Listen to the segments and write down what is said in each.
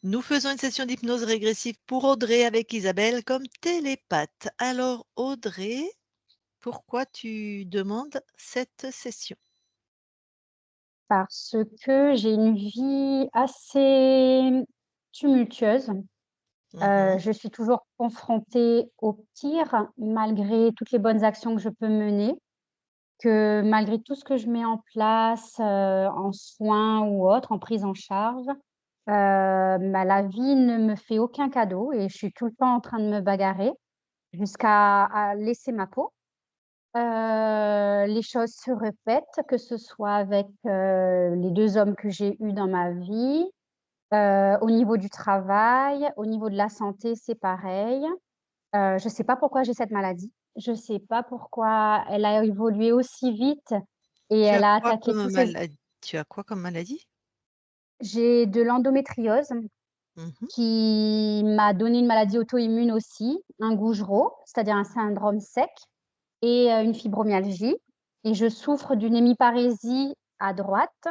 Nous faisons une session d'hypnose régressive pour Audrey avec Isabelle comme télépathe. Alors Audrey, pourquoi tu demandes cette session? Parce que j'ai une vie assez tumultueuse. Mmh. Je suis toujours confrontée au pire, malgré toutes les bonnes actions que je peux mener, que malgré tout ce que je mets en place, en soins ou autre, en prise en charge, la vie ne me fait aucun cadeau et je suis tout le temps en train de me bagarrer jusqu'à laisser ma peau. Les choses se répètent, que ce soit avec, les 2 hommes que j'ai eus dans ma vie, au niveau du travail, au niveau de la santé, c'est pareil. Je ne sais pas pourquoi j'ai cette maladie. Je ne sais pas pourquoi elle a évolué aussi vite et Tu as elle a quoi attaqué comme tous ces maladie? Tu as quoi comme maladie? j'ai de l'endométriose Mmh. qui m'a donné une maladie auto-immune aussi, un Gougerot, c'est-à-dire un syndrome sec et une fibromyalgie et je souffre d'une hémiparésie à droite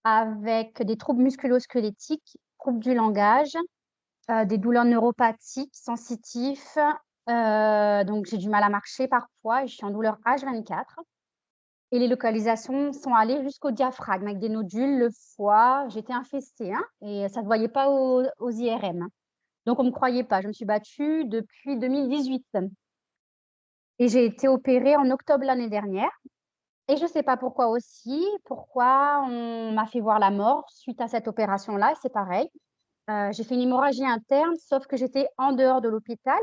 avec des troubles musculo-squelettiques, troubles du langage, des douleurs neuropathiques, sensitifs, donc j'ai du mal à marcher parfois et je suis en douleur H24 et les localisations sont allées jusqu'au diaphragme avec des nodules, le foie, j'étais infestée, hein, et ça ne se voyait pas aux IRM. Donc on me croyait pas. Je me suis battue depuis 2018 et j'ai été opérée en octobre l'année dernière et je ne sais pas pourquoi aussi, pourquoi on m'a fait voir la mort suite à cette opération-là, c'est pareil. J'ai fait une hémorragie interne, sauf que j'étais en dehors de l'hôpital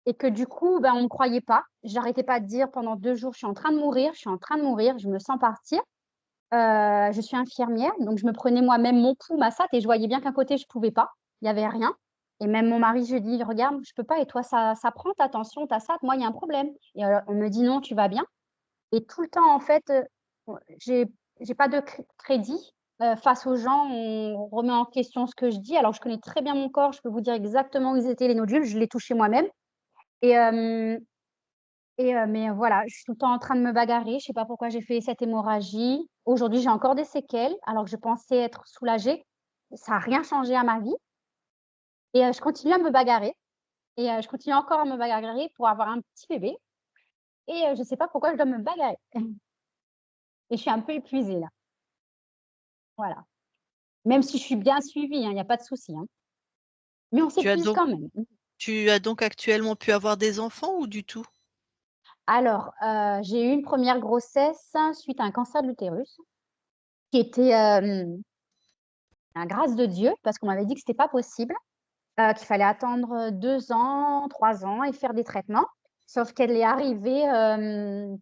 et que du coup, ben, on me croyait pas. J'arrêtais pas de dire pendant 2 jours: «Je suis en train de mourir, je suis en train de mourir, je me sens partir». Je suis infirmière, donc je me prenais moi-même mon pouls, ma SAT et je voyais bien qu'un côté je pouvais pas, il y avait rien et même mon mari, je lui dis: «Regarde, je peux pas et toi ça prend ta tension, ta SAT, moi il y a un problème» et on me dit: «Non, tu vas bien» et tout le temps en fait, j'ai j'ai pas de crédit, face aux gens, on remet en question ce que je dis alors que je connais très bien mon corps, je peux vous dire exactement où ils étaient les nodules, je l'ai touché moi-même et mais voilà, je suis tout le temps en train de me bagarrer. Je sais pas pourquoi j'ai fait cette hémorragie. Aujourd'hui, j'ai encore des séquelles, alors que je pensais être soulagée. Ça a rien changé à ma vie et je continue à me bagarrer et je continue encore à me bagarrer pour avoir un petit bébé et je sais pas pourquoi je dois me bagarrer et je suis un peu épuisée là, voilà. Même si je suis bien suivie, hein, il y a pas de souci, hein, mais on Tu as s'épuise donc quand même. tu as donc actuellement pu avoir des enfants ou du tout? Alors, j'ai eu une première grossesse suite à un cancer de l'utérus qui était, à grâce de Dieu parce qu'on m'avait dit que c'était pas possible. Qu'il fallait attendre, 2 ans, 3 ans et faire des traitements. Sauf qu'elle est arrivée,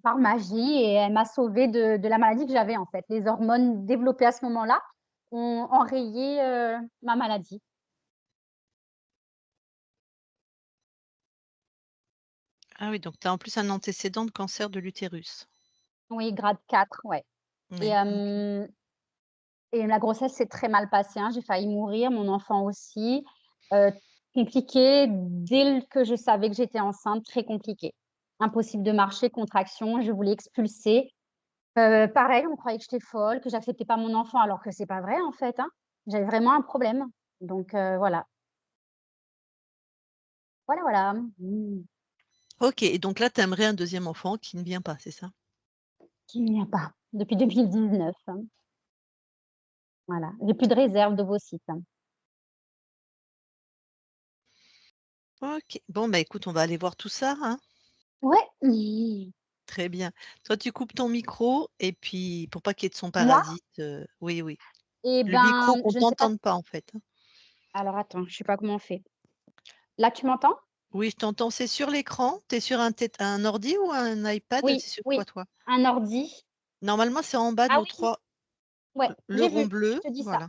par magie et elle m'a sauvée de la maladie que j'avais, en fait. Les hormones développées à ce moment-là ont enrayé, ma maladie. Ah oui, donc tu as en plus un antécédent de cancer de l'utérus. Oui, grade 4, ouais et Oui, OK. hem et la grossesse s'est très mal passée, hein. J'ai failli mourir, mon enfant aussi. Heu, Compliqué dès que je savais que j'étais enceinte, très compliqué. Impossible de marcher, contractions, je voulais expulser. Pareil, on croyait que j'étais folle, que j'acceptais pas mon enfant alors que c'est pas vrai en fait, hein. J'avais vraiment un problème. Donc voilà. Voilà, voilà. Mmh. OK et donc là, tu aimerais un deuxième enfant qui ne vient pas, c'est ça? Qui n'y a pas depuis 2019, hein. Voilà. J'ai plus de réserve d'ovocytes, hein. OK. Bon, bah, écoute, on va aller voir tout ça, hein. Ouais. Mmh. Très bien. Toi, tu coupes ton micro et puis pour pas qu'il y ait de son Moi? parasite, oui, oui. Eh Le micro ben, qu'on je ne sais pas t'entende pas, en fait, hein. alors attends, je sais pas comment on fait. Là, tu m'entends? Oui, je t'entends, c'est sur l'écran? Tu es sur un ordi ou un iPad? Oui, C'est sur oui. quoi, toi? Un ordi. Normalement, c'est en bas Ah de oui, 3, ouais, le j'ai rond vu, je bleu, te dis ça. voilà.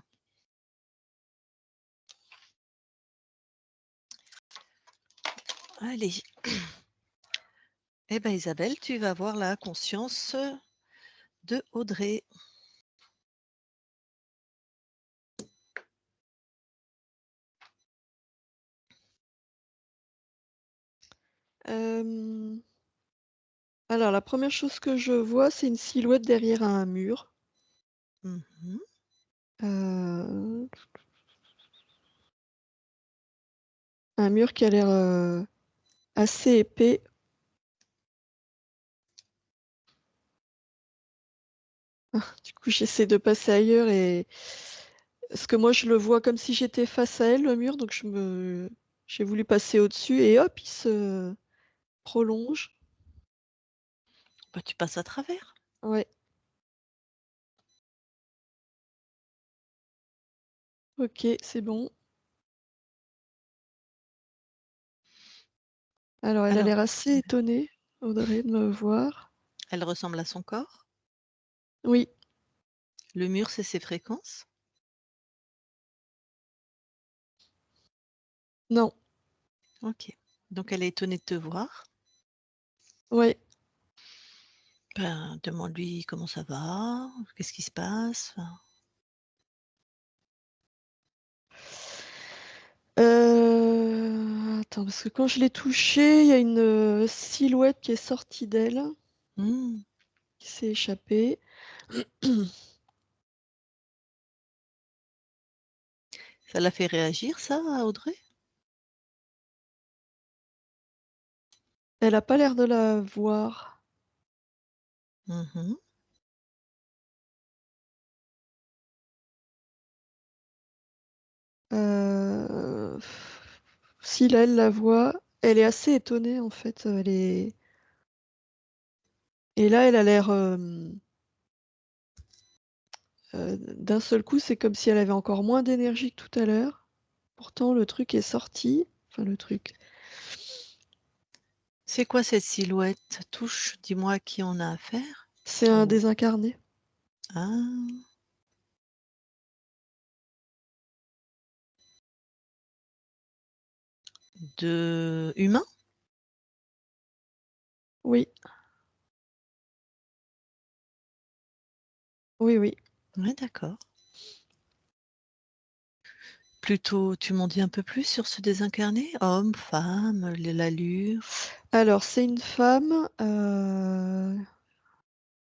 Allez. Eh ben, Isabelle, tu vas avoir la conscience de Audrey. Hem, alors la première chose que je vois, c'est une silhouette derrière un mur. Mmh. Heu, Un mur qui a l'air assez épais. Du coup, j'essaie de passer ailleurs et parce que moi, je le vois comme si j'étais face à elle, le mur, donc j'ai voulu passer au-dessus et hop, il se prolonge. Bah, tu passes à travers. Ouais, OK, c'est bon. Alors, elle a Alors, l'air assez étonnée, Audrey, de me voir. elle ressemble à son corps. Oui, Le mur, c'est ses fréquences. non, OK. Donc elle est étonnée de te voir. ouais. Ben, demande-lui comment ça va, qu'est-ce qui se passe? Enfin, Attends, parce que quand je l'ai touchée, il y a une silhouette qui est sortie d'elle, mmh, qui s'est échappée. ça l'a fait réagir ça, Audrey? Elle a pas l'air de la voir. Mmh. Heu, si là, elle la voit, elle est assez étonnée en fait, elle est et là, elle a l'air, d'un seul coup, c'est comme si elle avait encore moins d'énergie que tout à l'heure. Pourtant le truc est sorti, enfin le truc, C'est quoi cette silhouette? Touche, dis-moi à qui on a affaire? c'est un Ou désincarné. ah, de humain? Oui, oui, oui. Ouais, d'accord. Plutôt, tu m'en dis un peu plus sur ce désincarné? Homme, femme, l'allure? Alors c'est une femme,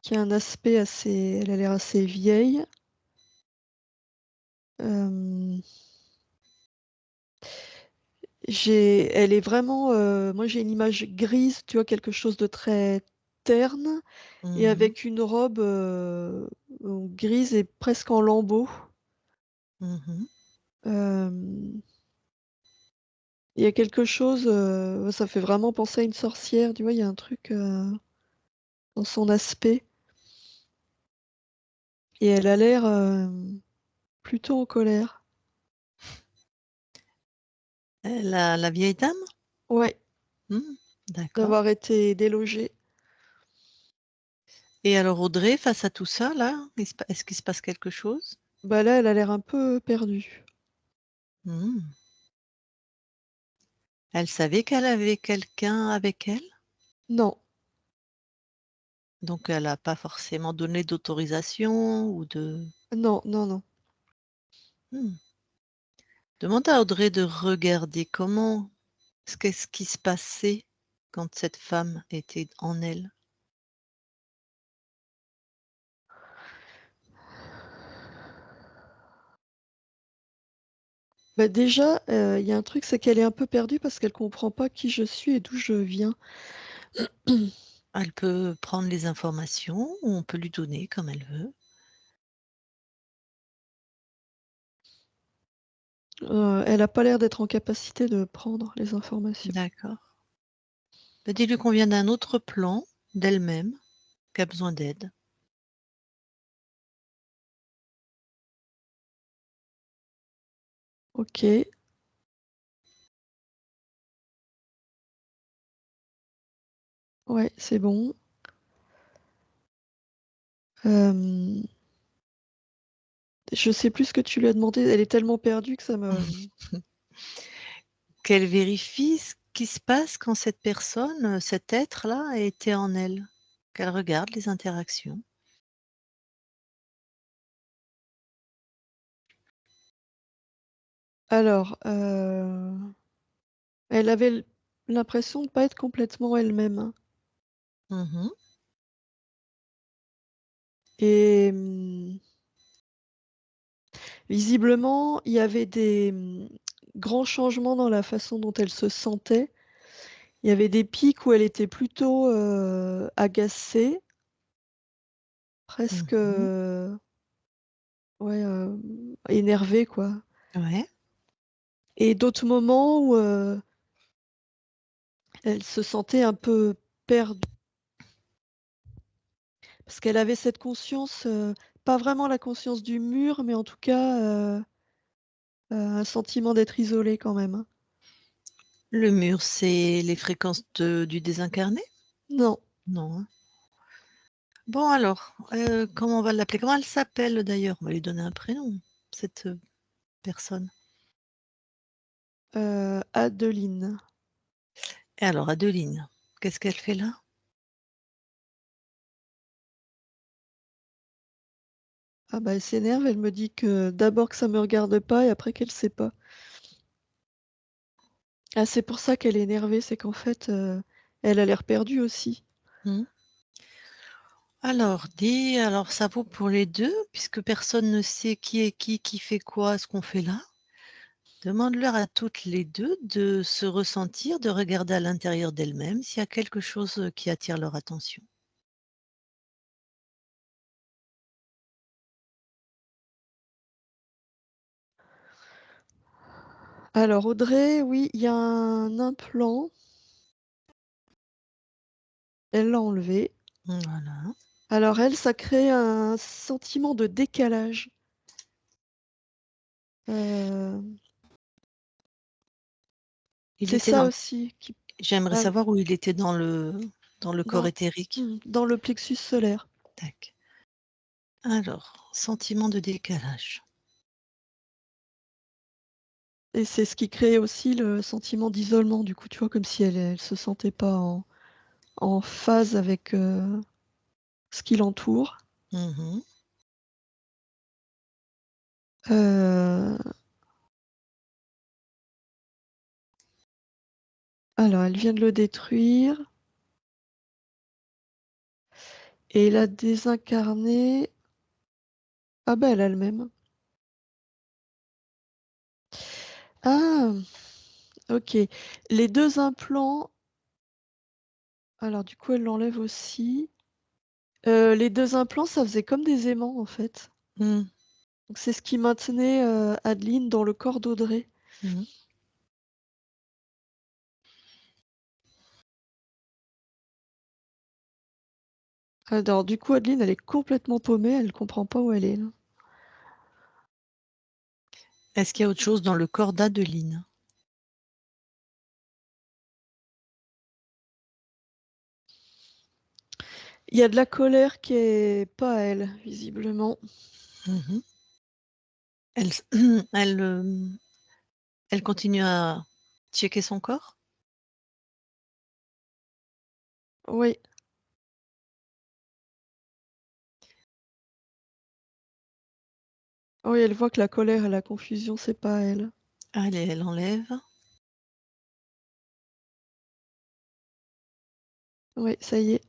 qui a un aspect assez elle a l'air assez vieille. Hem, elle est vraiment, moi j'ai une image grise, tu vois? Quelque chose de très terne et Mmh mh. avec une robe, grise et presque en lambeaux. Mmh. Hem, il y a quelque chose, ça fait vraiment penser à une sorcière, tu vois? Il y a un truc, dans son aspect et elle a l'air, plutôt en colère. La vieille dame? Ouais, Mmh, d'accord. d'avoir été délogée. Et alors Audrey, face à tout ça là, est-ce qu'il se passe quelque chose? Bah, là, elle a l'air un peu perdue. Mmh. Elle savait qu'elle avait quelqu'un avec elle? Non, Donc elle a pas forcément donné d'autorisation ou de non, non, non. mmh. Demande à Audrey de regarder qu'est-ce qui se passait quand cette femme était en elle? Bah, déjà, il y a un truc, c'est qu'elle est un peu perdue parce qu'elle comprend pas qui je suis et d'où je viens. Elle peut prendre les informations ou on peut lui donner comme elle veut. Elle a pas l'air d'être en capacité de prendre les informations. D'accord. Bah, dis-lui qu'on vient d'un autre plan d'elle-même, qui a besoin d'aide. OK, ouais, c'est bon. Hem, je sais plus ce que tu lui as demandé, elle est tellement perdue que ça me Qu'elle vérifie ce qui se passe quand cette personne, cet être-là était en elle. Qu'elle regarde les interactions. alors, elle avait l'impression de pas être complètement elle-même, hein Mmh. et visiblement, il y avait grand changement dans la façon dont elle se sentait. Il y avait des pics où elle était plutôt, agacée, presque, Mmh. ouais, énervée quoi, Ouais. et d'autres moments où, elle se sentait un peu perdue. Parce qu'elle avait cette conscience, pas vraiment la conscience du mur, mais en tout cas, un sentiment d'être isolée quand même, hein. Le mur, c'est les fréquences du désincarné? Non, Non, hein? Bon alors, comment on va l'appeler? Comment elle s'appelle d'ailleurs? On va lui donner un prénom, cette, personne. Adeline. Et alors Adeline, qu'est-ce qu'elle fait là? Ah bah, elle s'énerve, elle me dit que d'abord que ça me regarde pas et après qu'elle sait pas. Ah, c'est pour ça qu'elle est énervée, c'est qu'en fait, elle a l'air perdue aussi. Mmh. Alors ça vaut pour les 2 puisque personne ne sait qui est qui fait quoi, ce qu'on fait là. Demande-leur à toutes les 2 de se ressentir, de regarder à l'intérieur d'elles-mêmes s'il y a quelque chose, qui attire leur attention. Alors Audrey, oui, il y a un implant, elle l'a enlevé. Voilà. Alors elle, ça crée un sentiment de décalage. Heu, Il c'est était ça dans aussi qui J'aimerais ah, savoir où il était dans le corps dans éthérique. dans le plexus solaire, Tac. Alors, sentiment de décalage. et c'est ce qui crée aussi le sentiment d'isolement, du coup, tu vois? Comme si elle se sentait pas en phase avec, ce qui l'entoure. Mmh. Heu, alors elle vient de le détruire et la désincarner, ah bah, elle a le même. Ah! OK. Les 2 implants, alors du coup elle l'enlève aussi. Les 2 implants, ça faisait comme des aimants, en fait. Mmh. Donc c'est ce qui maintenait, Adeline dans le corps d'Audrey. Mmh. Alors du coup, Adeline, elle est complètement paumée, elle comprend pas où elle est, là. Est-ce qu'il y a autre chose dans le corps d'Adeline? Il y a de la colère qui est pas à elle, visiblement. Mmh. Elle s elle, elle continue à checker son corps? Oui, oui, elle voit que la colère et la confusion, c'est pas à elle. Allez, elle enlève. Oui, ça y est.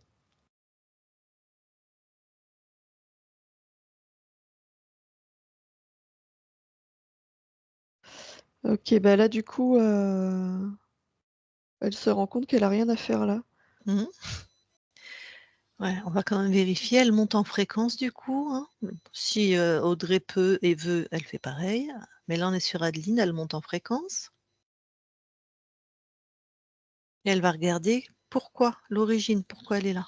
OK, bah, là, du coup, elle se rend compte qu'elle a rien à faire là. Mmh. Ouais, on va quand même vérifier. Elle monte en fréquence du coup, hein. Si, Audrey peut et veut, elle fait pareil. Mais là, on est sur Adeline, elle monte en fréquence et elle va regarder pourquoi, l'origine, pourquoi elle est là.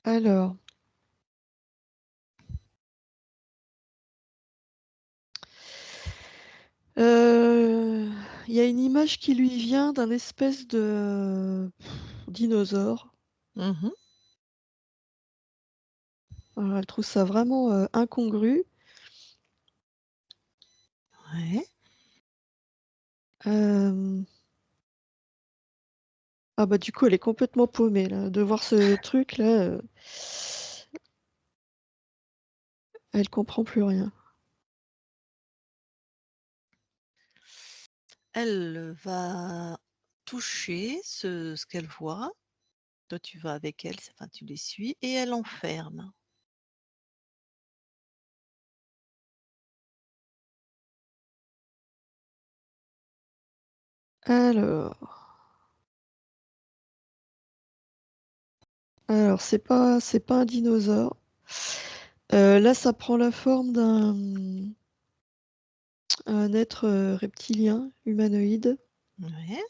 Alors, heu, il y a une image qui lui vient d'un espèce de dinosaure. Mmh. Alors elle trouve ça vraiment, incongru. Ouais. Hem, ah bah, du coup, elle est complètement paumée là, de voir ce truc là, elle comprend plus rien. Elle va toucher ce qu'elle voit Toi, tu vas avec elle, enfin, tu les suis et elle enferme. Alors c'est pas un dinosaure. Là, ça prend la forme d'un être reptilien, humanoïde. Ouais.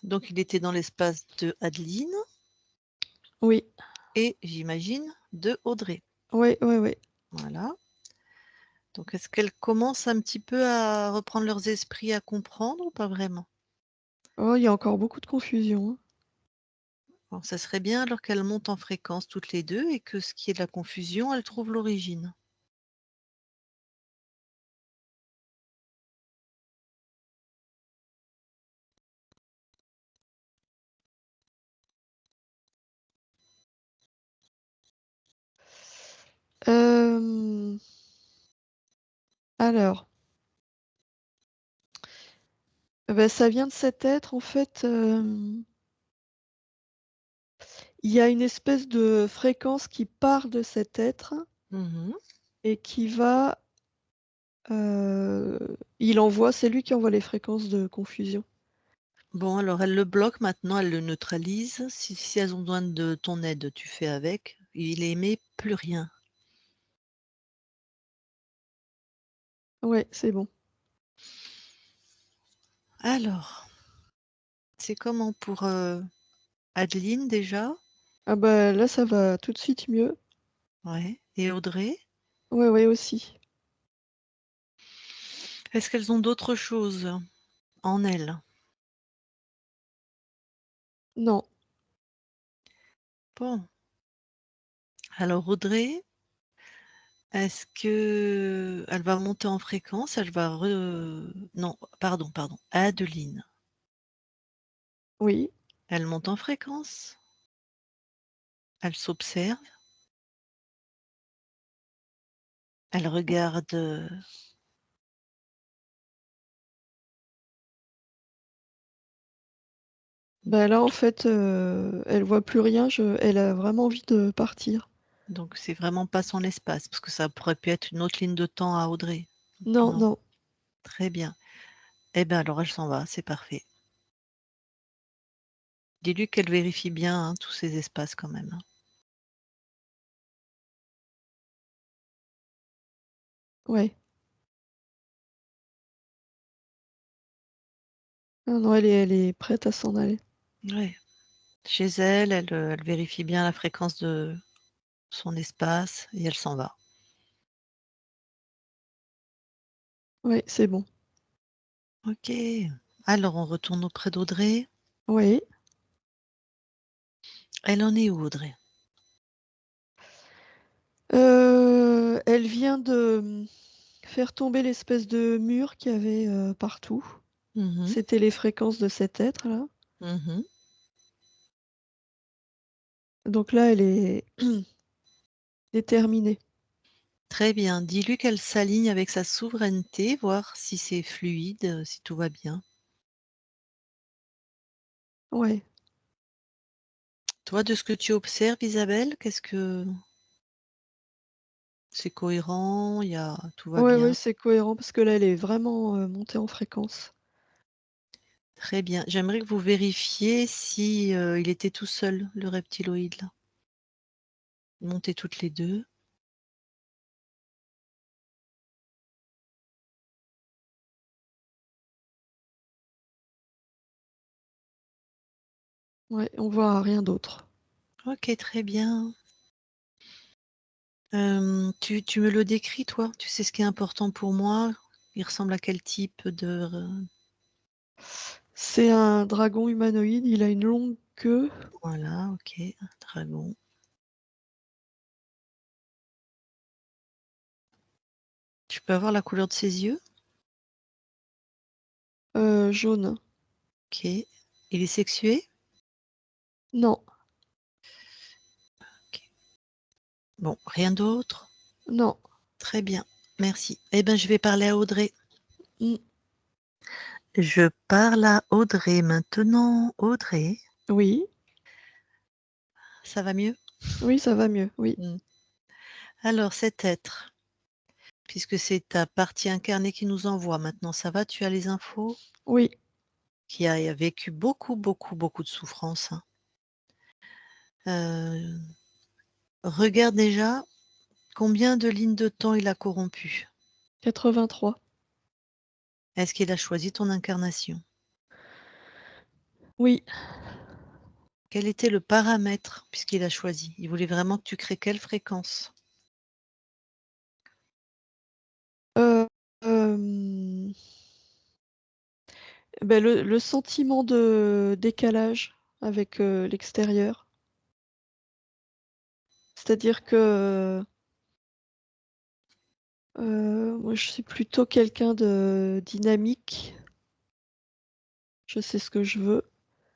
Donc, il était dans l'espace de Adeline Oui, et, j'imagine, de Audrey. ouais, ouais, ouais. Voilà. Donc, est-ce qu'elles commencent un petit peu à reprendre leurs esprits, à comprendre ou pas vraiment? Oh, il y a encore beaucoup de confusion, hein. Bon, ça serait bien alors qu'elles montent en fréquence toutes les 2 et que ce qui est de la confusion, elles trouvent l'origine. Euh, Alors, bah, ça vient de cet être, en fait. Il y a une espèce de fréquence qui part de cet être Mmh. et qui va. Il envoie, c'est lui qui envoie les fréquences de confusion. Bon, alors elles le bloquent maintenant, elles le neutralisent. Si elles ont besoin de ton aide, tu fais avec. Il émet plus rien. Ouais, c'est bon. Alors, c'est comment pour, Adeline déjà? Ah bah là, ça va tout de suite mieux. Ouais, et Audrey? Ouais, ouais, aussi. Est-ce qu'elles ont d'autres choses en elles? Non. Bon, alors Audrey, est-ce qu'elle va monter en fréquence? Elle va non, pardon, Adeline. Oui. Elle monte en fréquence, elle s'observe, elle regarde, Bah là, en fait, elle voit plus rien. Elle a vraiment envie de partir. donc c'est vraiment pas son espace, parce que ça pourrait pu être une autre ligne de temps à Audrey. Non, Non, non. très bien. Eh ben alors elle s'en va, c'est parfait. Dis-lui qu'elle vérifie bien, hein, tous ces espaces quand même, hein. Ouais. Non, non, elle est prête à s'en aller. Ouais. Chez elle, elle vérifie bien la fréquence de son espace et elle s'en va. Ouais, c'est bon. OK. Alors on retourne auprès d'Audrey. Oui. Elle en est où Audrey? Elle vient de faire tomber l'espèce de mur qu'il y avait partout. Mmh mh. C'était les fréquences de cet être-là. Mmh. Donc là, elle est déterminée. Très bien. Dis-lui qu'elle s'aligne avec sa souveraineté, voir si c'est fluide, si tout va bien. Ouais. Toi, de ce que tu observes Isabelle, qu'est-ce que c'est cohérent? Tout va Ouais, ouais, bien? c'est cohérent parce que là, elle est vraiment montée en fréquence. Très bien. J'aimerais que vous vérifiez si, il était tout seul, le reptiloïde là. Montez toutes les 2. Ouais, on voit rien d'autre. OK, très bien. Tu me le décris toi? Tu sais ce qui est important pour moi? Il ressemble à quel type de C'est un dragon humanoïde, il a une longue queue. voilà, OK, un dragon. Tu peux avoir la couleur de ses yeux? Jaune. OK. Il est sexué? Non, OK. Bon, rien d'autre? non. Très bien, merci. Eh ben, je vais parler à Audrey. Mm. Je parle à Audrey maintenant. Audrey, Oui, ça va mieux? oui, ça va mieux, oui. Mmh. Alors cet être, puisque c'est ta partie incarnée qui nous envoie maintenant, ça va? Tu as les infos? Oui, Qui a vécu beaucoup, beaucoup, beaucoup de souffrances, hein. Regarde déjà combien de lignes de temps il a corrompu. 83. Est-ce qu'il a choisi ton incarnation? Oui, Quel était le paramètre puisqu'il a choisi? Il voulait vraiment que tu crées quelle fréquence? heu, hem, le sentiment de décalage avec, l'extérieur. C'est-à-dire que, moi je suis plutôt quelqu'un de dynamique, je sais ce que je veux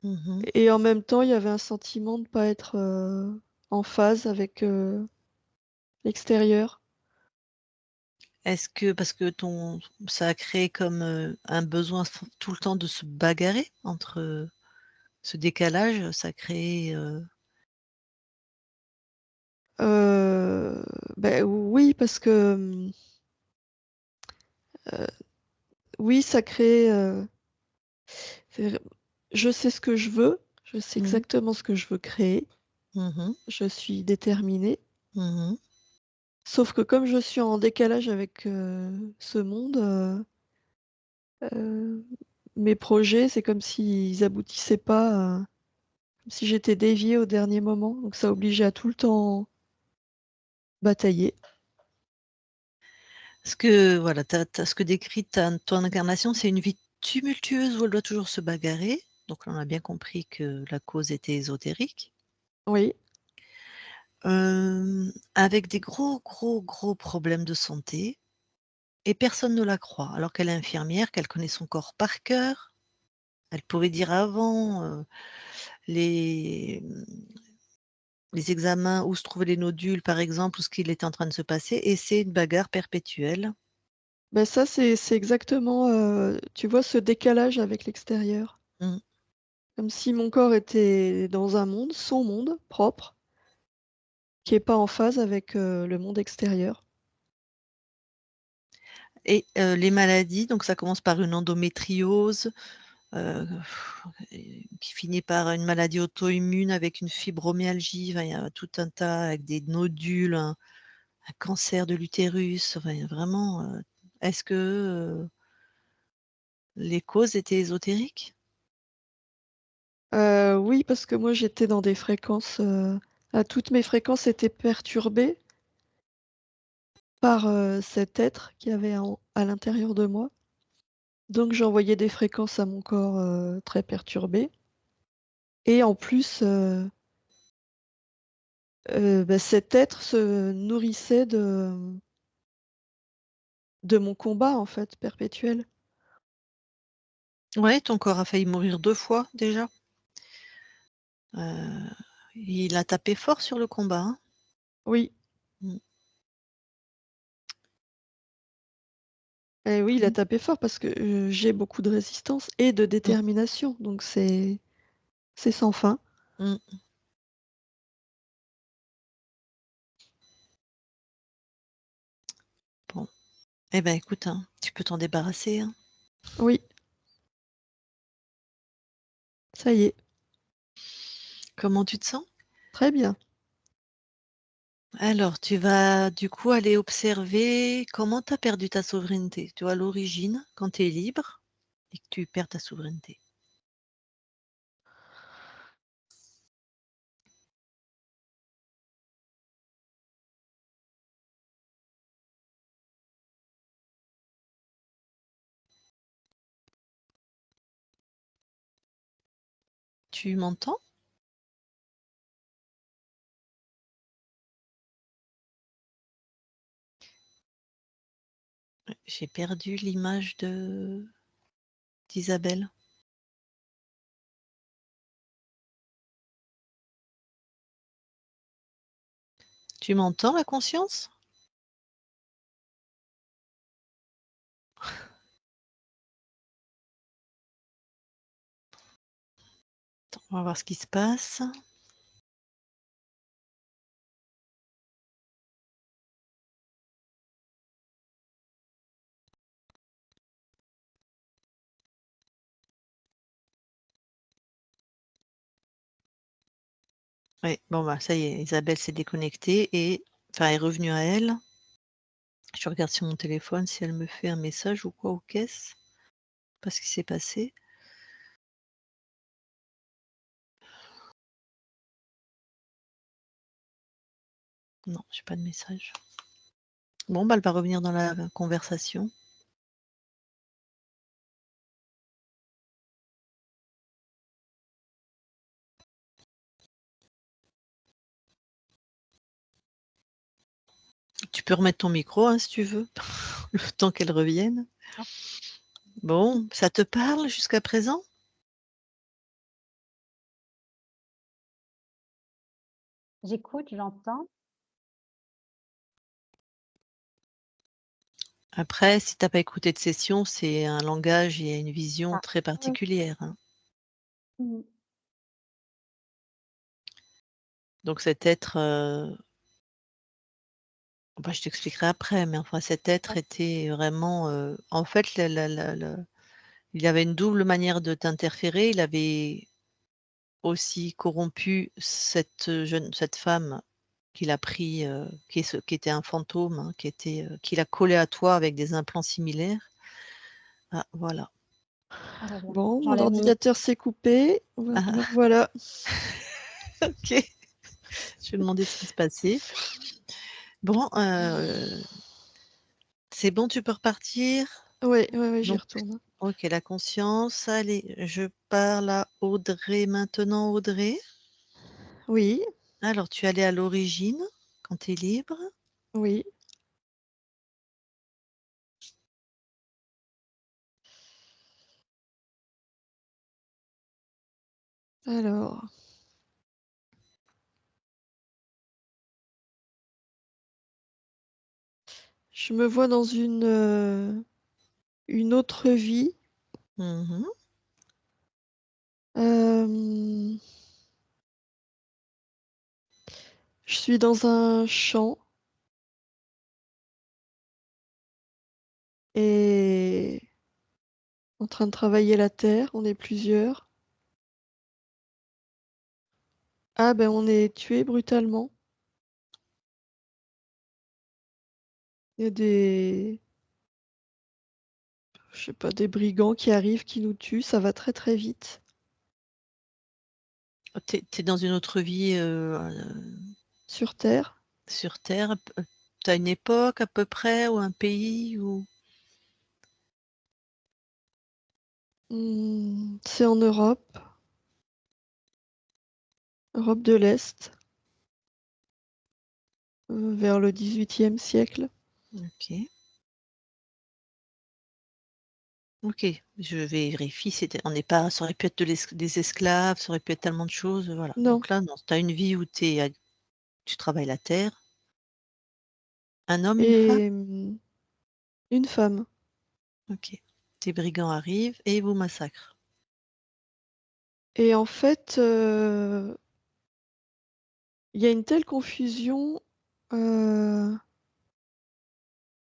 Mmh. et en même temps, il y avait un sentiment de pas être, en phase avec, l'extérieur. Est-ce que parce que ton ça a créé comme, un besoin tout le temps de se bagarrer entre, ce décalage, ça a créé, Heu, oui parce que, oui ça crée, c'est je sais ce que je veux, je sais mmh, exactement ce que je veux créer, mmh, je suis déterminée. mmh. Sauf que comme je suis en décalage avec, ce monde, mes projets, c'est comme s'ils aboutissaient pas, comme si j'étais déviée au dernier moment, donc ça obligeait à tout le temps batailler. Ce que voilà, ce que décrit ton incarnation, c'est une vie tumultueuse où elle doit toujours se bagarrer. Donc là, on a bien compris que la cause était ésotérique. Oui, Avec des gros, gros, gros problèmes de santé et personne ne la croit. Alors qu'elle est infirmière, qu'elle connaît son corps par cœur. Elle pourrait dire avant, les, les examens, où se trouvaient les nodules par exemple, ou ce qu'il était en train de se passer et c'est une bagarre perpétuelle. ça c'est exactement, tu vois ce décalage avec l'extérieur. Mmh. Comme si mon corps était dans un monde, son monde propre, qui est pas en phase avec, le monde extérieur. Et les maladies, donc ça commence par une endométriose, heu, qui finit par une maladie auto-immune avec une fibromyalgie, enfin il y a tout un tas avec des nodules, un cancer de l'utérus, enfin il y a vraiment, est-ce que, les causes étaient ésotériques? Oui, parce que moi j'étais dans des fréquences, toutes mes fréquences étaient perturbées par, cet être qu'il y avait à l'intérieur de moi. Donc j'envoyais des fréquences à mon corps, très perturbées et en plus, cet être se nourrissait de mon combat, en fait, perpétuel. Ouais, ton corps a failli mourir 2 fois déjà. Heu, il a tapé fort sur le combat, hein. Oui Mmh. et oui, il a Mmh. tapé fort parce que, j'ai beaucoup de résistance et de Mmh. détermination, donc c'est sans fin. Mmh. Bon, eh ben, écoute, hein, tu peux t'en débarrasser, hein. Oui, ça y est, Comment tu te sens? très bien. Alors, tu vas du coup aller observer comment tu as perdu ta souveraineté. Tu vois, à l'origine, quand tu es libre et que tu perds ta souveraineté. Tu m'entends? J'ai perdu l'image de d'Isabelle. Tu m'entends, la conscience? Attends, on va voir ce qui se passe. Oui, bon, bah, ça y est, Isabelle s'est déconnectée et enfin, est revenue à elle. Je regarde sur mon téléphone si elle me fait un message ou quoi, ou qu'est-ce? Pas ce qui s'est passé. Non, j'ai pas de message. Bon, bah, elle va revenir dans la conversation. Tu peux remettre ton micro, hein, si tu veux, le temps qu'elle revienne. Bon, ça te parle jusqu'à présent? J'écoute, j'entends. Après, si tu as pas écouté de session, c'est un langage et une vision Ah, très oui. particulière, hein. Mmh. Donc cet être, bah, je t'expliquerai après, mais enfin cet être Ouais. était vraiment, en fait, il avait une double manière de t'interférer. Il avait aussi corrompu cette femme qu'il a pris, qui était un fantôme, hein, qu'il a collé à toi avec des implants similaires. Ah voilà. Elle revient. Bon, mon J'enlève mon micro. ordinateur s'est coupé. Ah, Voilà. OK. Je me demandais ce qui se passait. Bon, c'est bon, tu peux repartir? Ouais, ouais, ouais, j'y Donc retourne. OK, la conscience. Allez, je parle à Audrey maintenant. Audrey, Oui, alors tu es allée à l'origine quand tu es libre. oui. Alors, je me vois dans une autre vie. Mmh. Je suis dans un champ et en train de travailler la terre. On est plusieurs. Ah ben, on est tués brutalement. Il y a je sais pas, des brigands qui arrivent, qui nous tuent. Ça va très très vite. Tu es dans une autre vie, Sur terre. sur terre, tu as une époque à peu près ou un pays ou? C'est en Europe, Europe de l'Est, vers le XVIIIe siècle. OK. OK, je vérifie, on n'est pas, ça aurait pu être des esclaves, ça aurait pu être tellement de choses, voilà. Non, Donc là, non, tu as une vie où tu travailles la terre. Un homme, une femme? et une femme. OK. Tes brigands arrivent et vous massacrent. Et en fait, il y a une telle confusion, heu,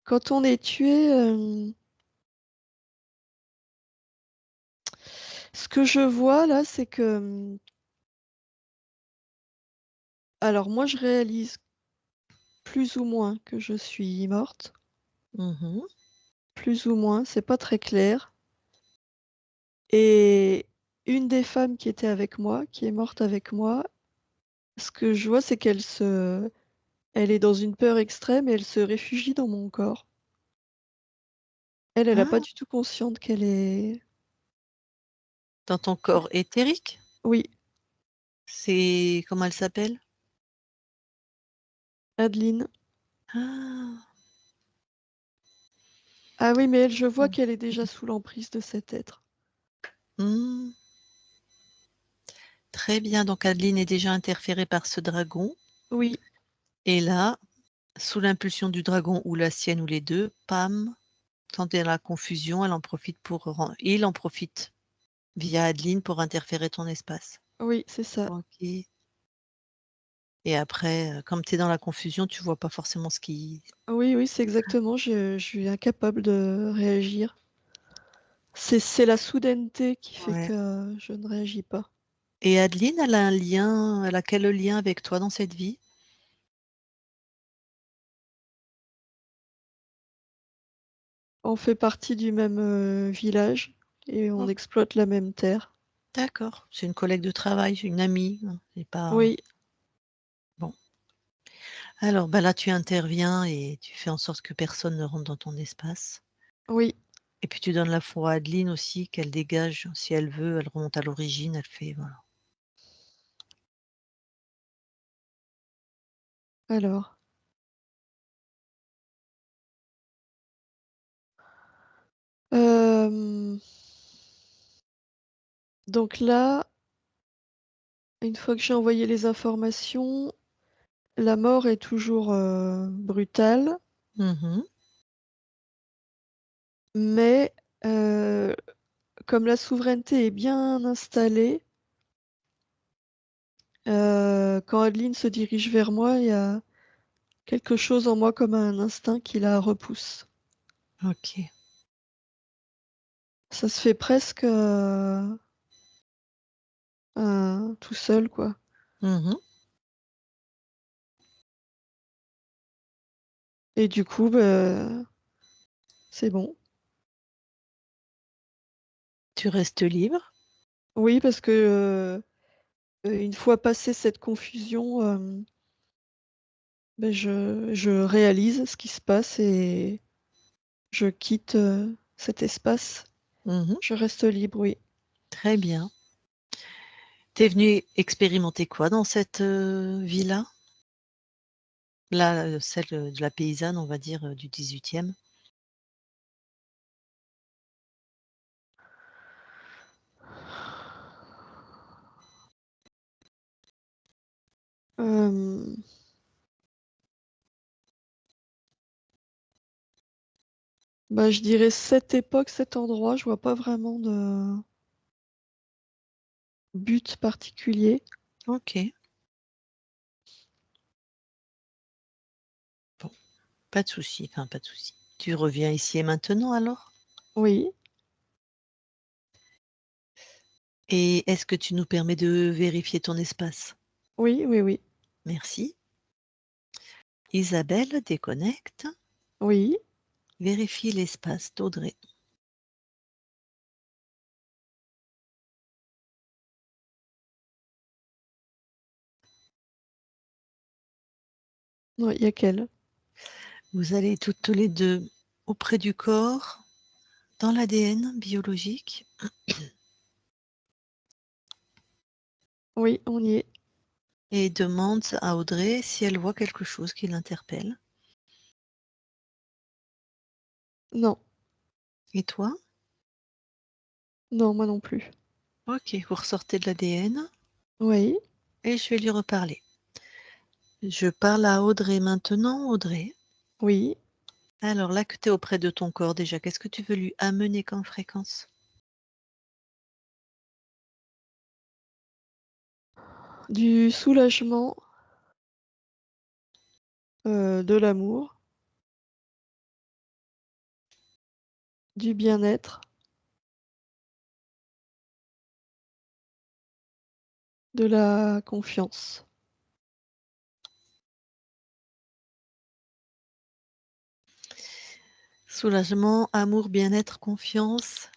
quand on est tué, ce que je vois là, c'est que, alors moi je réalise plus ou moins que je suis morte, Mmh. plus ou moins, c'est pas très clair. Et une des femmes qui était avec moi, qui est morte avec moi, ce que je vois, c'est elle est dans une peur extrême et elle se réfugie dans mon corps. Elle a pas Ah! du tout consciente qu'elle est Dans ton corps éthérique? oui, C'est comment elle s'appelle? Adeline. Ah! Ah oui, mais elle, je vois qu'elle est déjà sous l'emprise de cet être. Mmh. Très bien, donc Adeline est déjà interférée par ce dragon Oui, et là, sous l'impulsion du dragon ou la sienne ou les 2, pam, quand il y a la confusion, il en profite via Adeline pour interférer ton espace. Oui, c'est ça. OK. Et après, comme tu es dans la confusion, tu vois pas forcément ce qui Oui, oui, c'est exactement, je suis incapable de réagir. C'est la soudaineté qui fait ouais. que je ne réagis pas. Et Adeline, elle a quel lien avec toi dans cette vie? On fait partie du même, village et on Oh, exploite la même terre. d'accord, c'est une collègue de travail, une amie, hein, c'est pas Oui, bon. Alors, bah, là, tu interviens et tu fais en sorte que personne ne rentre dans ton espace. oui, Et puis tu donnes la foi à Adeline aussi, qu'elle dégage si elle veut, elle remonte à l'origine, elle fait voilà. alors, hem, donc là, une fois que j'ai envoyé les informations, la mort est toujours, brutale, Mmh. mais heu, comme la souveraineté est bien installée, quand Adeline se dirige vers moi, il y a quelque chose en moi comme un instinct qui la repousse. OK. Ça se fait presque, tout seul, quoi. Mmh. Et du coup, c'est bon. Tu restes libre. Oui, parce que, une fois passée cette confusion, je réalise ce qui se passe et je quitte, cet espace. Mmh. Je reste libre, oui. Très bien. Tu es venue expérimenter quoi dans cette, vie-là? Là, celle, de la paysanne, on va dire, du 18e? Hem, Bah, je dirais cette époque, cet endroit, je vois pas vraiment de but particulier. OK, bon, pas de souci, enfin pas de souci. Tu reviens ici et maintenant alors? Oui, Et est-ce que tu nous permets de vérifier ton espace? oui, oui, oui, Merci. Isabelle déconnecte. oui. Vérifie l'espace d'Audrey. Ouais, il y a qu'elle. Vous allez toutes les 2 auprès du corps, dans l'ADN biologique Oui, on y est. et demande à Audrey si elle voit quelque chose qui l'interpelle. Non, Et toi? non, moi non plus. OK, vous ressortez de l'ADN Oui, et je vais lui reparler. Je parle à Audrey maintenant. Audrey, oui. alors là que tu es auprès de ton corps déjà, qu'est-ce que tu veux lui amener comme fréquence? Du soulagement, de l'amour, du bien-être, de la confiance. Soulagement, amour, bien-être, confiance.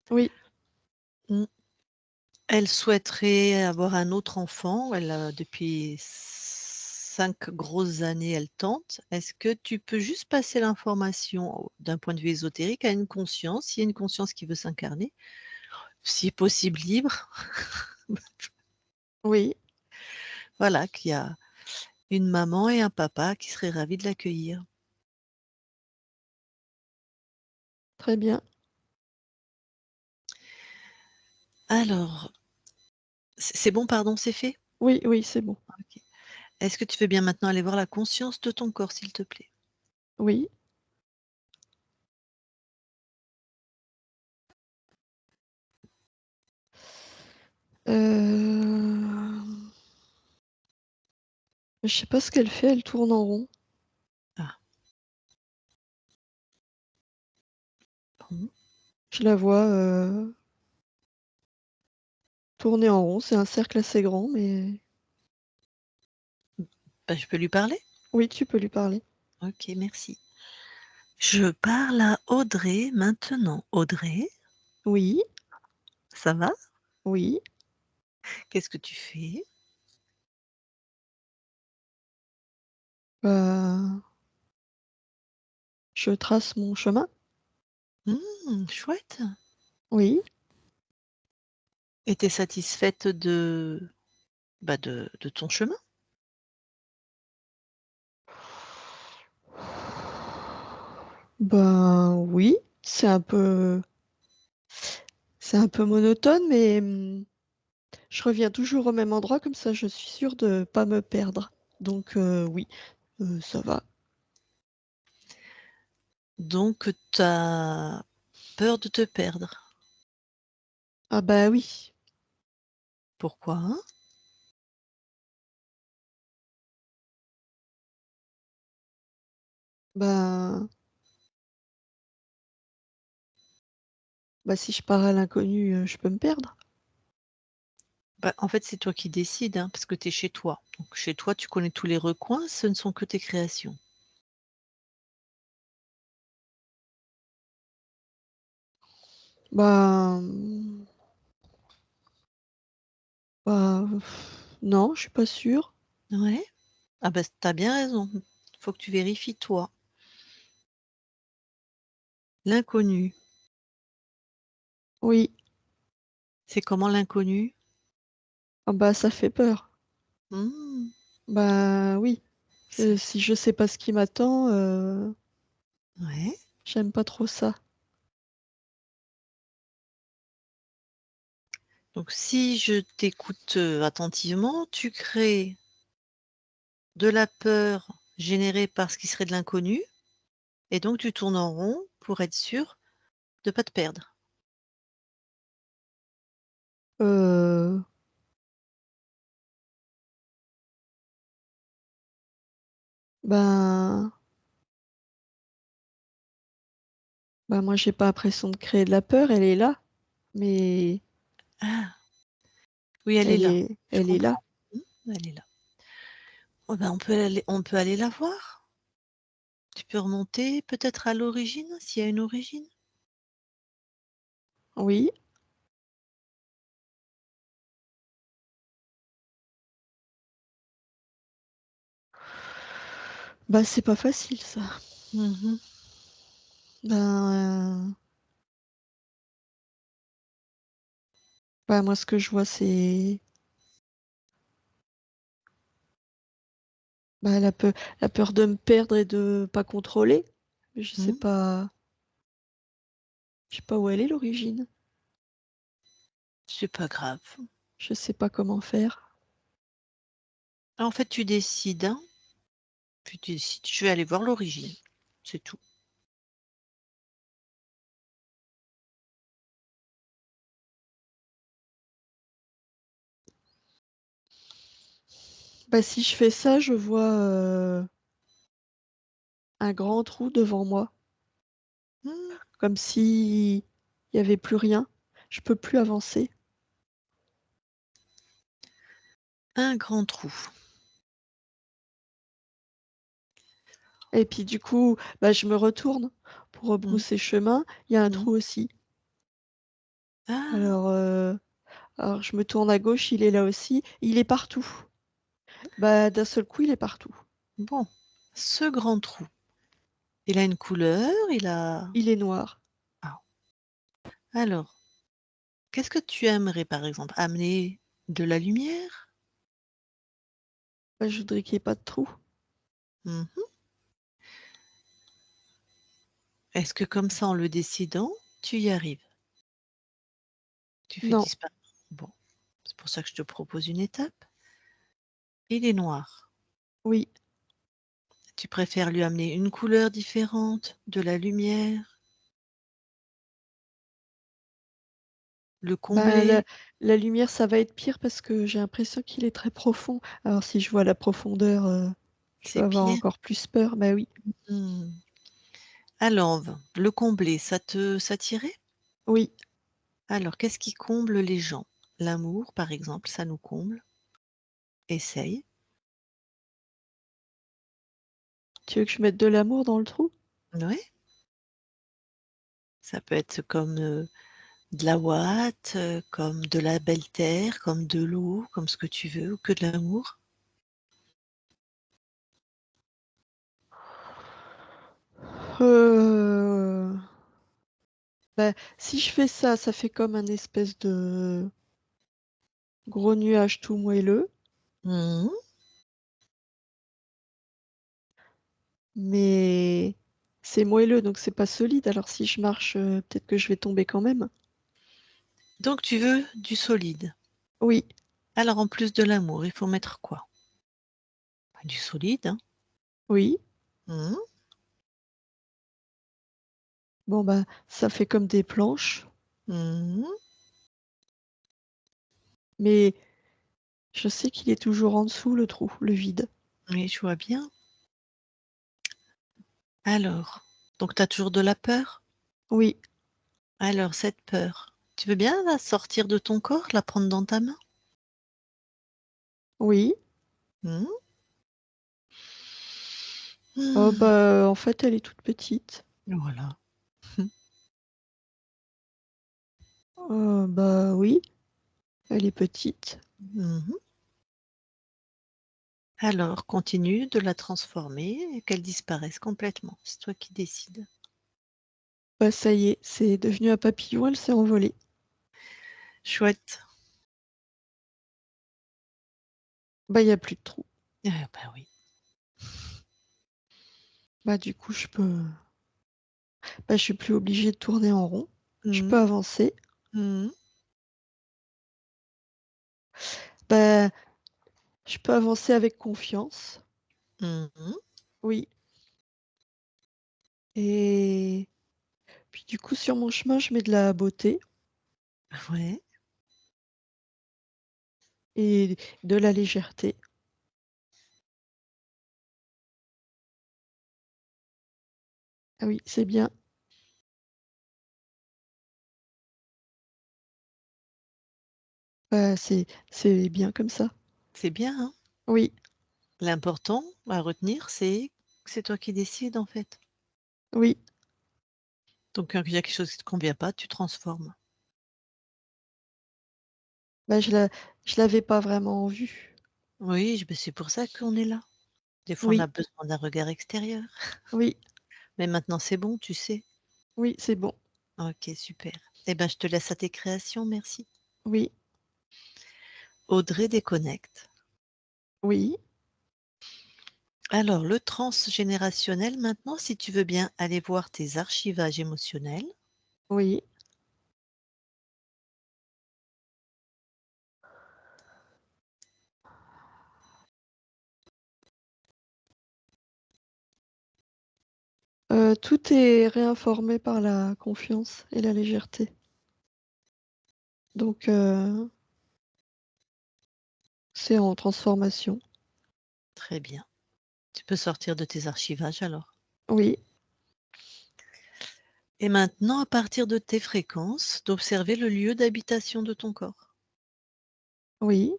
Oui, Mmh. Elle souhaiterait avoir un autre enfant. Elle a depuis 5 grosses années, elle tente. Est-ce que tu peux juste passer l'information d'un point de vue ésotérique à une conscience? Il y a une conscience qui veut s'incarner, si possible libre. oui, Voilà, qu'il y a une maman et un papa qui seraient ravis de l'accueillir. très bien. Alors, c'est bon, pardon, c'est fait? Oui, oui, c'est bon. OK. Est-ce que tu veux bien maintenant aller voir la conscience de ton corps, s'il te plaît? Oui. Je sais pas ce qu'elle fait, elle tourne en rond. Ah. Bon. Je la vois tourner en rond. C'est un cercle assez grand, mais Bah, je peux lui parler? oui, tu peux lui parler. OK, merci. Je parle à Audrey maintenant. Audrey, Oui, ça va? oui. Qu'est-ce que tu fais? Bah, je trace mon chemin. Chouette. Oui. Et tu es satisfaite de ton chemin? Ben oui, c'est un peu monotone, mais je reviens toujours au même endroit, comme ça je suis sûre de pas me perdre. Donc oui, ça va. Donc tu as peur de te perdre. Ah bah oui. Pourquoi, hein? Ben, bah si je pars à l'inconnu, je peux me perdre. Bah, en fait, c'est toi qui décides, hein, parce que tu es chez toi. Donc chez toi, tu connais tous les recoins, ce ne sont que tes créations. Bah, bah, non, je suis pas sûre. Ouais. Ah bah, tu as bien raison. Faut que tu vérifies toi. L'inconnu, Oui. c'est comment l'inconnu? Ah bah ça fait peur. Mmh, Bah oui. ça Si je sais pas ce qui m'attend, ouais. j'aime pas trop ça. Donc si je t'écoute, attentivement, tu crées de la peur générée par ce qui serait de l'inconnu et donc tu tournes en rond pour être sûr de pas te perdre. Euh, ben, bah moi j'ai pas l'impression de créer de la peur, elle est là, mais Ah! Oui, elle est là. Je elle est là. comprends. Elle est là. Oh ben, on peut aller la voir. Tu peux remonter peut-être à l'origine, s'il y a une origine? Oui. Bah c'est pas facile ça. Mmh. Ben, bah moi ce que je vois c'est bah la peur de me perdre et de pas contrôler. Mmh. Je sais pas où elle est l'origine. C'est pas grave. Je sais pas comment faire. En fait, tu décides, hein, puis tu décides: «Je vais aller voir l'origine». C'est tout. Bah si je fais ça, je vois un grand trou devant moi, Mmh. comme si il y avait plus rien. Je peux plus avancer. Un grand trou. Et puis du coup, bah, je me retourne pour Mmh. rebrousser chemin. Il y a un Mmh. trou aussi. Ah! Alors, alors je me tourne à gauche, il est là aussi. Il est partout. Bah, d'un seul coup, il est partout. Bon, ce grand trou, il a une couleur, il a Il est noir. ah, alors, qu'est-ce que tu aimerais, par exemple? Amener de la lumière? Bah, je voudrais qu'il y ait pas de trou. Mmh. Est-ce que comme ça, en le décidant, tu y arrives? Tu fais Non, disparaître bon, c'est pour ça que je te propose une étape. Il est noir. oui. Tu préfères lui amener une couleur différente, de la lumière? Le Bah, combler? la lumière, ça va être pire parce que j'ai l'impression qu'il est très profond. Alors si je vois la profondeur, je peux C'est avoir pire? encore plus peur. Bah oui. Mmh. Alors, le combler, ça t'irait? Oui. Alors, qu'est-ce qui comble les gens? L'amour, par exemple, ça nous comble. Essaye. Tu veux que je mette de l'amour dans le trou? Ouais, ça peut être comme, de la ouate, comme de la belle terre, comme de l'eau, comme ce que tu veux ou que de l'amour. Heu, Bah, si je fais ça, ça fait comme un espèce de gros nuage tout moelleux, Mmh. mais c'est moelleux, donc c'est pas solide. Alors si je marche, peut-être que je vais tomber quand même. Donc tu veux du solide. Oui, Alors en plus de l'amour, il faut mettre quoi? Bah, du solide, hein. oui. Mmh. Bon, bah, ça fait comme des planches, Mmh. mais je sais qu'il est toujours en dessous le trou, le vide. Oui, je vois bien. Alors, donc tu as toujours de la peur? Oui, Alors cette peur, tu veux bien la sortir de ton corps, la prendre dans ta main? oui. Mmh. Oh Mmh. bah, en fait, elle est toute petite. Voilà. Bah, oui, elle est petite. Mmh. Alors continue de la transformer et qu'elle disparaisse complètement. C'est toi qui décides. Bah, ça y est, c'est devenu un papillon, elle s'est envolée. Chouette. Bah, il y a plus de trou. Bah oui. Bah, du coup, je suis plus obligée de tourner en rond. Je Mmh. peux avancer. Mmh. Bah, je peux avancer avec confiance. Mmh. Oui. Et puis du coup, sur mon chemin, je mets de la beauté Ouais, et de la légèreté. Ah oui, c'est bien. Bah, c'est bien comme ça. c'est bien, hein. Oui, L'important à retenir, c'est que c'est toi qui décides, en fait. oui. Donc quand il y a quelque chose qui te convient pas, tu transformes. Bah, je l'avais pas vraiment vue. Oui, c'est pour ça qu'on est là. Des fois, on a Oui, besoin d'un regard extérieur. oui, Mais maintenant, c'est bon, tu sais. oui, c'est bon. OK, super. Eh ben, je te laisse à tes créations, merci. Oui, Audrey déconnecte. oui, Alors, le transgénérationnel, maintenant, si tu veux bien aller voir tes archivages émotionnels. oui. Tout est réinformé par la confiance et la légèreté. Donc c'est en transformation. Très bien. Tu peux sortir de tes archivages alors. Oui, Et maintenant, à partir de tes fréquences, d'observer le lieu d'habitation de ton corps. oui.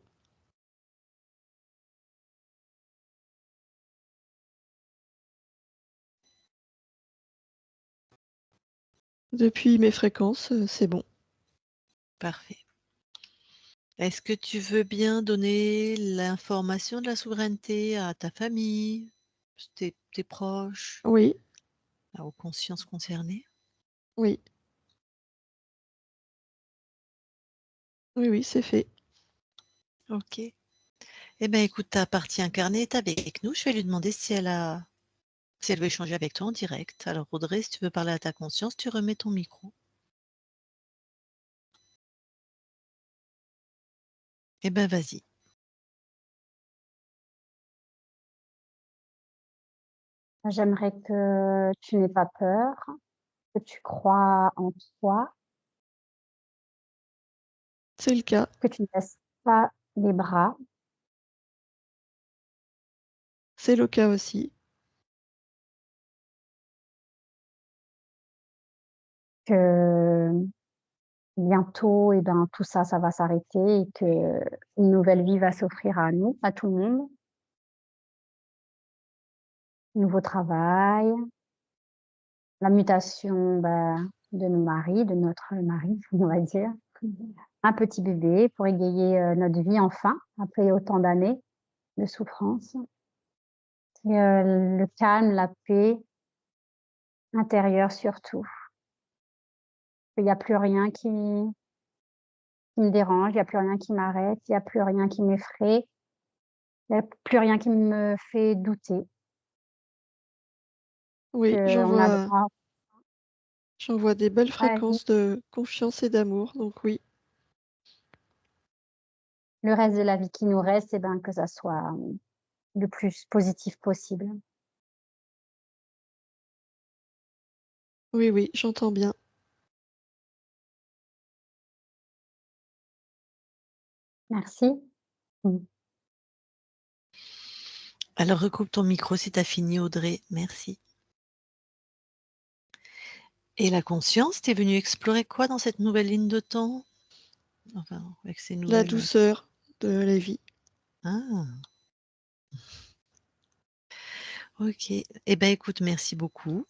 Depuis mes fréquences, c'est bon. Parfait. Est-ce que tu veux bien donner l'information de la souveraineté à ta famille, tes proches, Oui, aux consciences concernées? oui, oui, oui, c'est fait. OK. Eh bien, écoute, ta partie incarnée est avec nous. Je vais lui demander si elle veut échanger avec toi en direct. Alors, Audrey, si tu veux parler à ta conscience, tu remets ton micro. Eh bien, vas-y. J'aimerais que tu n'aies pas peur, que tu crois en toi C'est le cas. que tu ne baisses pas les bras, C'est le cas aussi. que bientôt, eh ben, tout ça, ça va s'arrêter et que une nouvelle vie va s'offrir à nous, à tout le monde. Nouveau travail, la mutation, de nos maris, de notre mari, on va dire. Un petit bébé pour égayer, notre vie enfin, après autant d'années de souffrance et le calme, la paix intérieure surtout. Il y a plus rien qui me dérange, il y a plus rien qui m'arrête, il y a plus rien qui m'effraie, il y a plus rien qui me fait douter Oui, qu'on a droit. j'envoie des belles Ouais, fréquences de confiance et d'amour, donc oui. le reste de la vie qui nous reste, que ça soit, le plus positif possible. Oui, oui, j'entends bien. Merci. Mmh. Alors recoupe ton micro si tu as fini, Audrey. Merci. Et la conscience, tu es venue explorer quoi dans cette nouvelle ligne de temps? Enfin, avec ces La nouvelles. douceur de la vie. Ah, ok. Eh bien, écoute, merci beaucoup.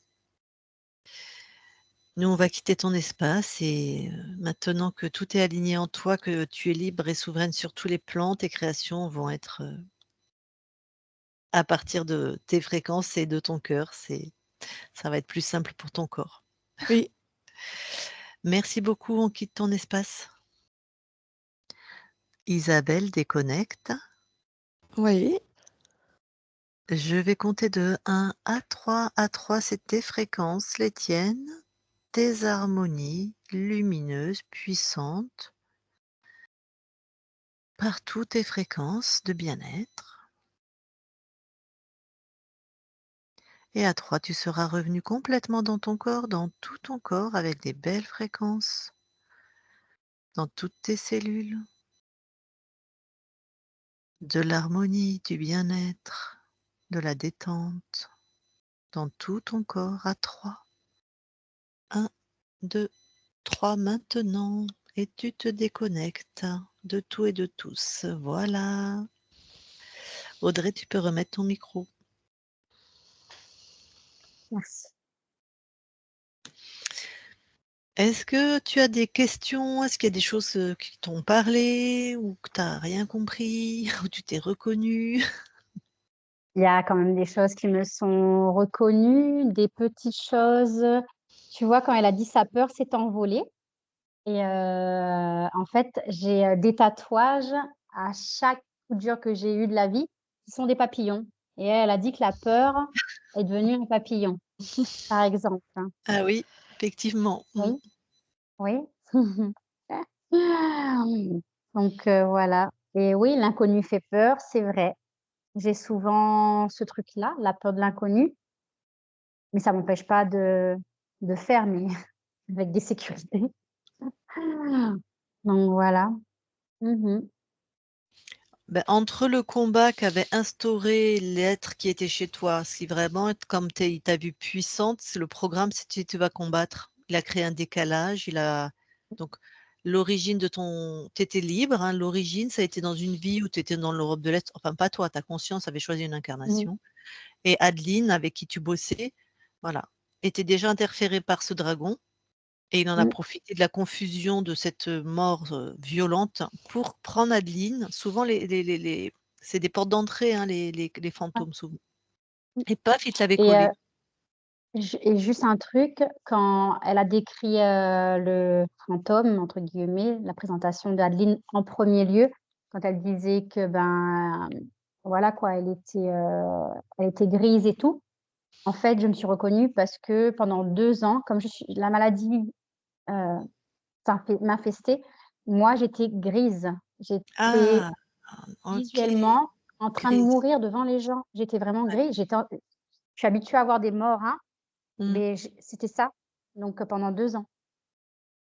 Nous, on va quitter ton espace et maintenant que tout est aligné en toi, que tu es libre et souveraine sur tous les plans, tes créations vont être à partir de tes fréquences et de ton cœur. Ça va être plus simple pour ton corps. Oui, Merci beaucoup, on quitte ton espace. Isabelle déconnecte. oui. Je vais compter de 1 à 3. À 3, c'est tes fréquences, les tiennes, tes harmonies lumineuses, puissantes, partout tes fréquences de bien-être. Et à 3, tu seras revenu complètement dans ton corps, dans tout ton corps, avec des belles fréquences, dans toutes tes cellules, de l'harmonie, du bien-être, de la détente, dans tout ton corps à 3. 1, 2, 3 maintenant. Et tu te déconnectes de tout et de tous. Voilà. Audrey, tu peux remettre ton micro. Merci. Est-ce que tu as des questions? Est-ce qu'il y a des choses qui t'ont parlé ou que tu n'as rien compris ou tu t'es reconnu? Il y a quand même des choses qui me sont reconnues, des petites choses. Tu vois, quand elle a dit: «Sa peur s'est envolée» et en fait, j'ai, des tatouages à chaque coup dur que j'ai eu de la vie qui sont des papillons et elle a dit que la peur est devenue un papillon, par exemple, hein. Ah oui, effectivement. Oui, oui. Donc voilà et oui, l'inconnu fait peur, c'est vrai. J'ai souvent ce truc-là, la peur de l'inconnu, mais ça m'empêche pas de faire, mais avec des sécurités. Donc voilà. Mmh. Ben, entre le combat qu'avait instauré l'être qui était chez toi, si vraiment, comme il t'a vu puissante, c'est le programme, c'est tu vas combattre. Il a créé un décalage, donc l'origine de ton. Tu étais libre, hein, l'origine, ça a été dans une vie où tu étais dans l'Europe de l'Est, enfin pas toi, ta conscience avait choisi une Mmh. incarnation. Et Adeline, avec qui tu bossais, voilà, était déjà interférée par ce dragon. Et il en a Mmh. profité de la confusion de cette mort, violente pour prendre Adeline. Souvent les c'est des portes d'entrée, hein, les Ouais. fantômes souvent. Mmh. Et paf, il te l'avait Et collé. juste un truc, quand elle a décrit, le «fantôme» entre guillemets, la présentation d'Adeline en premier lieu, quand elle disait que, voilà quoi, elle était grise et tout. En fait, je me suis reconnue parce que pendant 2 ans, comme la maladie, heu, m'infestait, moi j'étais grise. J'étais Ah! OK. visuellement en train de Grise. mourir devant les gens. J'étais vraiment Ouais. grise, je suis habituée à voir des morts, hein, Mmh. mais c'était ça, donc pendant 2 ans.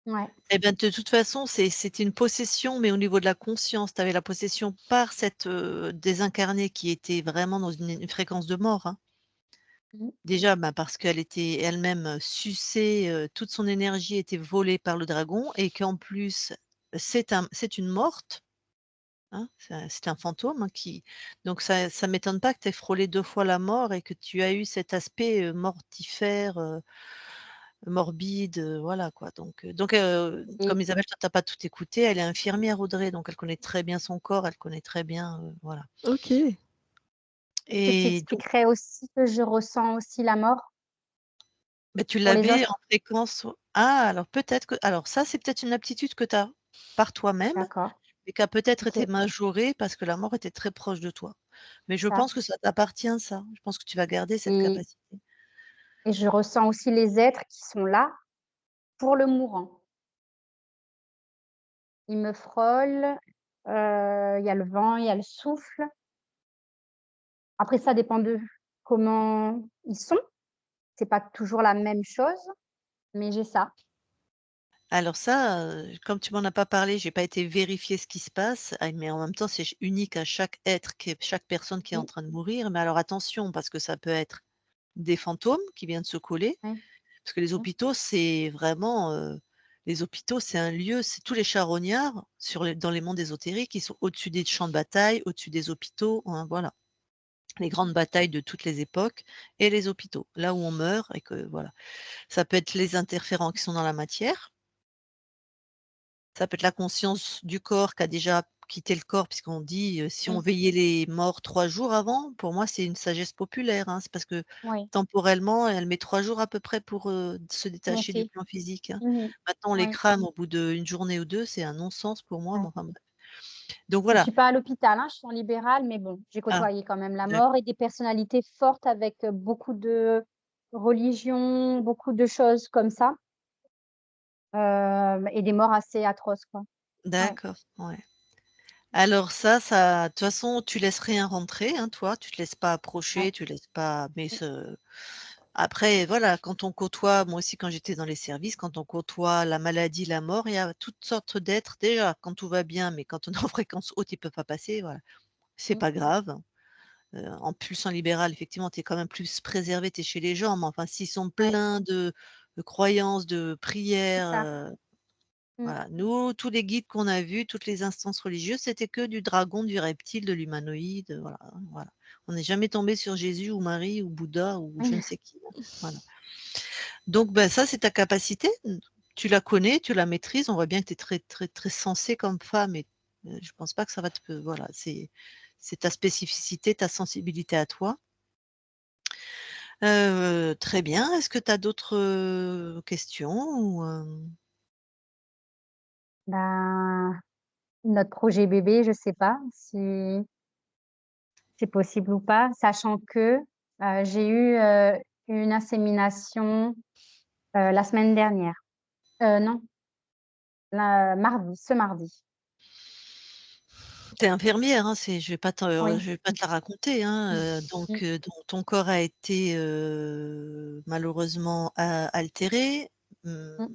Ouais. Eh ben, de toute façon, c'était une possession, mais au niveau de la conscience. Tu avais la possession par cette, désincarnée qui était vraiment dans une fréquence de mort, hein. Mmh. Déjà, bah, parce qu'elle était elle-même, sucée, toute son énergie était volée par le dragon et qu'en plus, c'est une morte, hein, c'est un fantôme, hein, qui donc ça m'étonne pas que tu aies frôlé 2 fois la mort et que tu as eu cet aspect, mortifère, morbide, voilà quoi. Et Comme Isabelle, toi tu as pas tout écouté, elle est infirmière Audrey, donc elle connaît très bien son corps, elle connaît très bien, voilà. OK. ce qui Et donc expliquerait aussi que je ressens aussi la mort bah, tu pour les l'avais en autres. fréquence. Alors peut-être que alors ça, c'est peut-être une aptitude que tu as par toi-même, D'accord, mais qui a peut-être OK, été majorée parce que la mort était très proche de toi. Mais je ça pense que ça t'appartient ça. Je pense que tu vas garder cette et capacité. je ressens aussi les êtres qui sont là pour le mourant. Ils me frôlent, il y a le vent, il y a le souffle. Après ça dépend de comment ils sont, c'est pas toujours la même chose, mais j'ai ça. Alors ça, comme tu m'en as pas parlé, j'ai pas été vérifier ce qui se passe, mais en même temps, c'est unique à chaque être chaque personne qui est en Mmh, train de mourir. Mais alors attention, parce que ça peut être des fantômes qui viennent se coller, oui, parce que les mmh, hôpitaux, c'est vraiment, les hôpitaux, c'est un lieu, c'est tous les charognards dans les mondes ésotériques, ils sont au-dessus des champs de bataille, au-dessus des hôpitaux, hein, voilà. Les mmh, grandes batailles de toutes les époques et les hôpitaux, là où on meurt et que voilà. Ça peut être les interférents qui sont dans la matière, ça peut être la conscience du corps qui a déjà quitté le corps, puisqu'on dit, si on mmh, veillait les morts 3 jours avant, pour moi, c'est une sagesse populaire, hein. C'est parce que oui, temporellement, elle met 3 jours à peu près pour, se détacher du monter. plan physique, hein. Mmh mh. Maintenant, on les Oui, crame au bout d'une journée ou 2, c'est un non-sens pour moi, mais ouais. enfin bref. Donc Je voilà. suis pas à l'hôpital, hein, je suis en libéral, mais bon, j'ai Ah, côtoyé quand même la d'acc mort et des personnalités fortes avec, beaucoup de religions, beaucoup de choses comme ça, et des morts assez atroces, quoi. Ouais, d'accord, ouais. Alors ça de toute façon, tu laisses rien rentrer, hein, toi, tu te laisses pas ouais. approcher, tu laisses pas mais Mmh, après voilà, quand on côtoie moi aussi quand j'étais dans les services, quand on côtoie la maladie, la mort, il y a toutes sortes d'êtres déjà quand tout va bien, mais quand on est en fréquence haute, ils peuvent pas passer, voilà. C'est mmh, pas grave, en plus en libéral, effectivement, tu es quand même plus préservé, tu es chez les gens, mais enfin s'ils sont ouais, pleins de croyances, de c'est prières, ça. Mmh, voilà. Nous, tous les guides qu'on a vus, toutes les instances religieuses, c'était que du dragon, du reptile, de l'humanoïde, voilà, voilà. On n'est jamais tombé sur Jésus ou Marie ou Bouddha ou je ne sais qui, hein, voilà. Donc bah, ça, c'est ta capacité, tu la connais, tu la maîtrises, on voit bien que tu es très, très, très sensée comme femme et je pense pas que ça va te voilà, c'est ta spécificité, ta sensibilité à toi. Très bien. Est-ce que tu as d'autres, questions ou, ben, notre projet bébé, je sais pas si c'est possible ou pas, sachant que, j'ai eu, une insémination, la semaine dernière. Non, ce mardi. Tu es infirmière, hein, Oui. je vais pas te la raconter, hein, Mmh. ton corps a été, malheureusement altéré. Mmh, Mmh.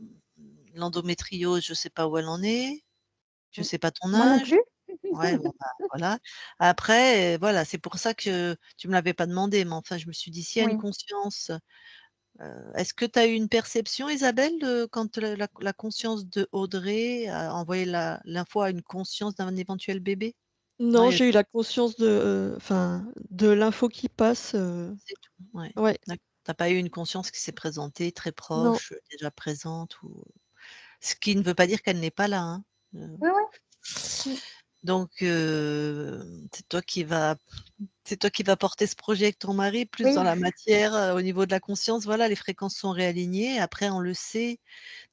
l'endométriose, je sais pas où elle en est, je Mmh. sais pas ton Moi non âge. plus. Ouais, bon, bah, voilà. Après, voilà, c'est pour ça que tu me l'avais pas demandé, mais enfin, je me suis dit: «S'il y a une Oui. conscience», est-ce que tu as eu une perception Isabelle, quand la conscience de Audrey a envoyé l'info à une conscience d'un éventuel bébé? Non, Non, j'ai eu la conscience enfin, de l'info qui passe, c'est tout, ouais. ouais, D'accord. Tu as pas eu une conscience qui s'est présentée très non. proche, déjà présente ou ce qui ne veut pas dire qu'elle n'est pas là, hein. Heu, Oui, oui. Mmh. donc c'est toi qui vas porter ce projet avec ton mari, plus dans Oui. la matière, au niveau de la conscience, voilà, les fréquences sont réalignées. Après, on le sait,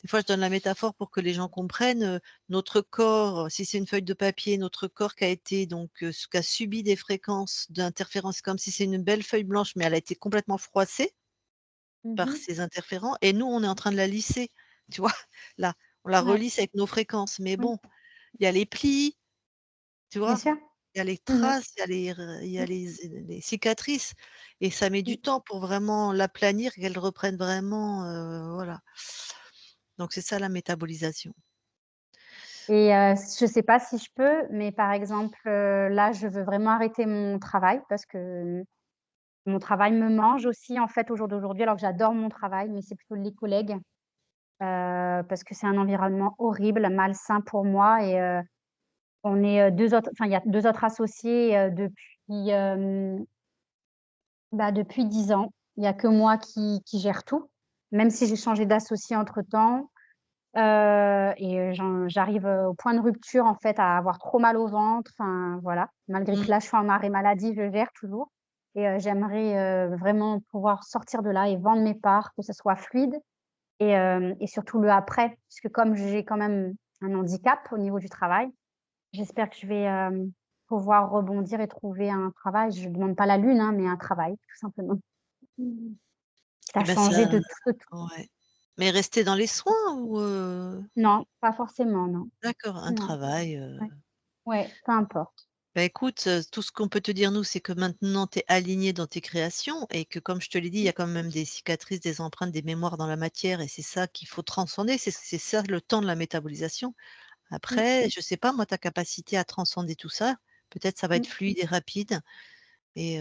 des fois, je donne la métaphore pour que les gens comprennent, notre corps, si c'est une feuille de papier, notre corps qui a été donc, qui a subi des fréquences d'interférences, comme si c'est une belle feuille blanche, mais elle a été complètement froissée Mmh par mh. ces interférents et nous, on est en train de la lisser, tu vois? Là, on la Ouais. relisse avec nos fréquences, mais Oui, bon, il y a les plis, tu bien vois? sûr. Il y a les Mmh mh. traces, il y a Mmh. les cicatrices et ça met Mmh. du temps pour vraiment l'aplanir, qu'elle reprenne vraiment, voilà. Donc c'est ça la métabolisation. Et je sais pas si je peux, mais par exemple, là, je veux vraiment arrêter mon travail parce que mon travail me mange aussi, en fait, au jour d'aujourd'hui, alors que j'adore mon travail, mais c'est plutôt les collègues, parce que c'est un environnement horrible, malsain pour moi et on est, 2 autres enfin, il y a 2 autres associés, depuis 10 ans. Il y a que moi qui gère tout, même si j'ai changé d'associé entre-temps, et j'arrive, au point de rupture, en fait, à avoir trop mal au ventre, enfin, voilà. Malgré Mmh. que là, je suis en arrêt maladie, je gère toujours et j'aimerais, vraiment pouvoir sortir de là et vendre mes parts, que ça soit fluide et surtout le après, puisque comme j'ai quand même un handicap au niveau du travail, j'espère que je vais, pouvoir rebondir et trouver un travail. Je demande pas la lune, hein, mais un travail, tout simplement. Mmh. Quitte Et à ben ça changer de tout. ouais. Mais rester dans les soins ou Non, pas forcément, non. d'accord, un Non. travail, Ouais. Ouais, peu importe. bah, écoute, tout ce qu'on peut te dire nous, c'est que maintenant tu es aligné dans tes créations et que comme je te l'ai dit, il y Mmh. a quand même des cicatrices, des empreintes, des mémoires dans la matière et c'est ça qu'il faut transcender, c'est ça le temps de la métabolisation. Mmh. Après, je sais pas moi ta capacité à transcender tout ça, peut-être ça va être Mmh. fluide et rapide et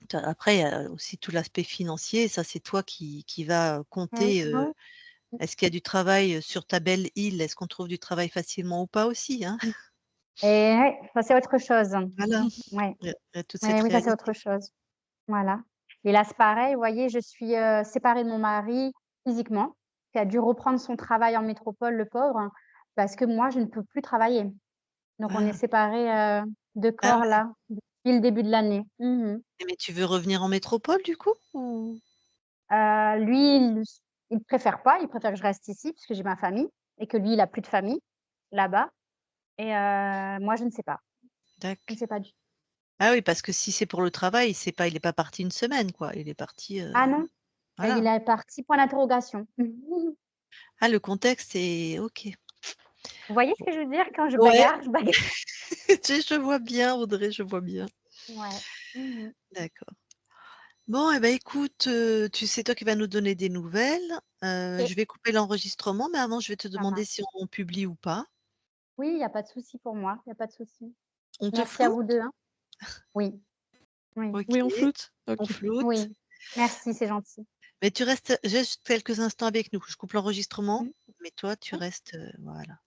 tu après il y a aussi tout l'aspect financier, ça c'est toi qui va Ouais, compter, ouais. est-ce qu'il y a du travail, sur ta belle île? Est-ce qu'on trouve du travail facilement ou pas aussi, hein? Et ouais, ça c'est autre chose. Voilà, Ouais. il y a toute cette Ouais, oui, ça c'est réalité. autre chose. Voilà. Et là, c'est pareil, vous voyez, je suis, séparée de mon mari physiquement, qui a dû reprendre son travail en métropole, le pauvre, parce que moi, je ne peux plus travailler. Donc on est Ah, séparés, de ah corps ouais. là, depuis le début de l'année. Mmh mh. Mais tu veux revenir en métropole du coup ou? Lui, il préfère pas, il préfère que je reste ici puisque j'ai ma famille et que lui, il a plus de famille là-bas et moi, je ne sais pas. Je ne Dac sais pas du ah oui, parce que si c'est pour le travail, c'est pas il est pas parti une semaine quoi, il est parti, ah non, il voilà. est parti, point d'interrogation. Ah le contexte est OK. Vous voyez ce Bon. que je veux dire? Quand Ouais, je bagarre. je vois bien Audrey, je vois bien. Ouais. Mmh mh. D'accord. Bon et bah, écoute, tu sais toi qui vas nous donner des nouvelles, OK, je vais couper l'enregistrement, mais avant je vais te ça demander si marche. on publie ou pas. Oui, il y a pas de souci pour moi, il y a pas de souci. On te Merci à vous floute? 2, hein. Oui, oui, Oui, on OK, floute? on OK. floute. oui. Merci, c'est gentil. Mais tu restes juste quelques instants avec nous. Je coupe l'enregistrement, Mmh. mais toi tu Oui, restes, voilà.